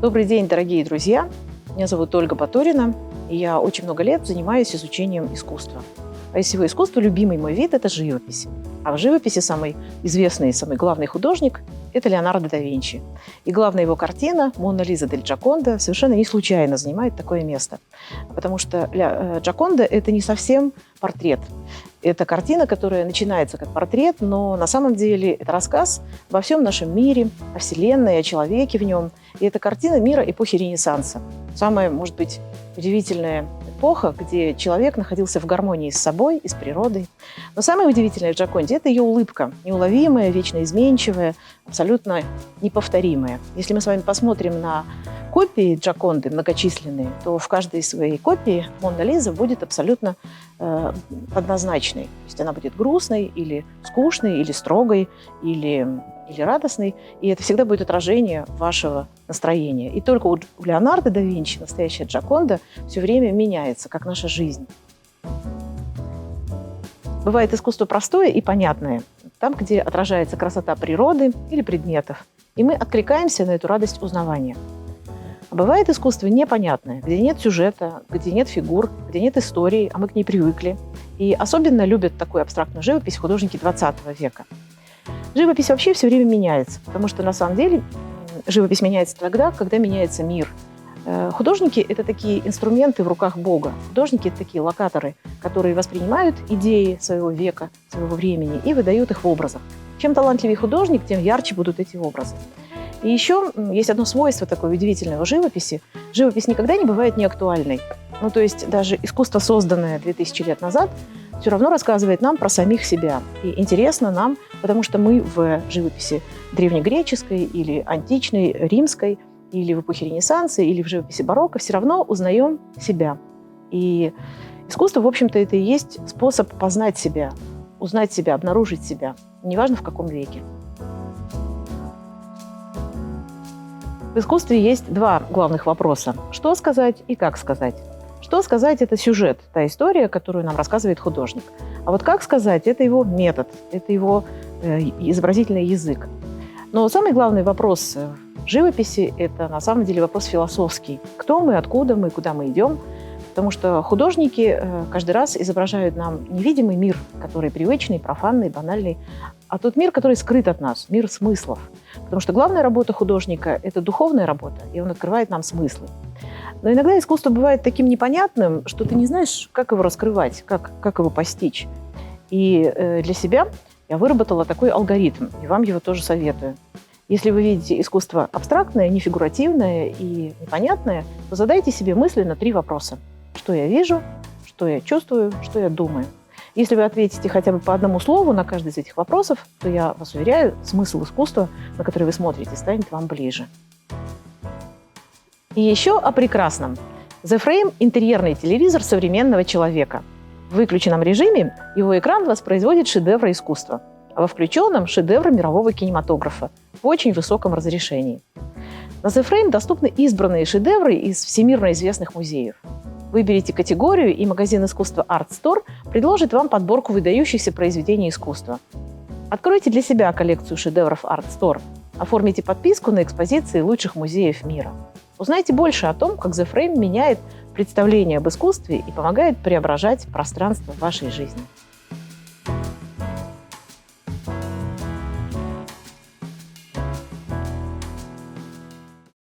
Добрый день, дорогие друзья! Меня зовут Ольга Батурина, и я очень много лет занимаюсь изучением искусства. А из всего искусства любимый мой вид – это живопись. А в живописи самый известный и самый главный художник – это Леонардо да Винчи. И главная его картина «Мона Лиза дель Джоконда» совершенно не случайно занимает такое место. Потому что Джоконда – это не совсем портрет. Это картина, которая начинается как портрет, но на самом деле это рассказ обо всем нашем мире, о Вселенной, о человеке в нем. И это картина мира эпохи Ренессанса. Самая, может быть, удивительная эпоха, где человек находился в гармонии с собой и с природой. Но самое удивительное в Джоконде – это ее улыбка, неуловимая, вечно изменчивая, абсолютно неповторимая. Если мы с вами посмотрим на копии Джоконды многочисленные, то в каждой своей копии Мона Лиза будет абсолютно однозначной. То есть она будет грустной или скучной, или строгой, или радостной. И это всегда будет отражение вашего настроения. И только у Леонардо да Винчи настоящая Джоконда все время меняется, как наша жизнь. Бывает искусство простое и понятное, там, где отражается красота природы или предметов. И мы откликаемся на эту радость узнавания. А бывает искусство непонятное, где нет сюжета, где нет фигур, где нет истории, а мы к ней привыкли. И особенно любят такую абстрактную живопись художники XX века. Живопись вообще все время меняется, потому что на самом деле живопись меняется тогда, когда меняется мир. Художники – это такие инструменты в руках Бога. Художники – это такие локаторы, которые воспринимают идеи своего века, своего времени и выдают их в образах. Чем талантливее художник, тем ярче будут эти образы. И еще есть одно свойство такое удивительное в живописи. Живопись никогда не бывает неактуальной. Ну, то есть даже искусство, созданное 2000 лет назад, все равно рассказывает нам про самих себя. И интересно нам, потому что мы в живописи древнегреческой или античной, римской, или в эпохе Ренессанса, или в живописи барокко все равно узнаем себя. И искусство, в общем-то, это и есть способ познать себя, узнать себя, обнаружить себя, неважно в каком веке. В искусстве есть два главных вопроса – что сказать и как сказать. Что сказать – это сюжет, та история, которую нам рассказывает художник. А вот как сказать – это его метод, это его изобразительный язык. Но самый главный вопрос в живописи – это на самом деле вопрос философский. Кто мы, откуда мы, куда мы идем? Потому что художники каждый раз изображают нам невидимый мир, который привычный, профанный, банальный, а тот мир, который скрыт от нас, мир смыслов. Потому что главная работа художника – это духовная работа, и он открывает нам смыслы. Но иногда искусство бывает таким непонятным, что ты не знаешь, как его раскрывать, как его постичь. И для себя я выработала такой алгоритм, и вам его тоже советую. Если вы видите искусство абстрактное, нефигуративное и непонятное, то задайте себе мысленно 3 вопроса. Что я вижу, что я чувствую, что я думаю. Если вы ответите хотя бы по одному слову на каждый из этих вопросов, то я вас уверяю, смысл искусства, на который вы смотрите, станет вам ближе. И еще о прекрасном. The Frame – интерьерный телевизор современного человека. В выключенном режиме его экран воспроизводит шедевры искусства, а во включенном – шедевры мирового кинематографа в очень высоком разрешении. На The Frame доступны избранные шедевры из всемирно известных музеев. Выберите категорию, и магазин искусства Art Store предложит вам подборку выдающихся произведений искусства. Откройте для себя коллекцию шедевров Art Store. Оформите подписку на экспозиции лучших музеев мира. Узнайте больше о том, как The Frame меняет представление об искусстве и помогает преображать пространство в вашей жизни.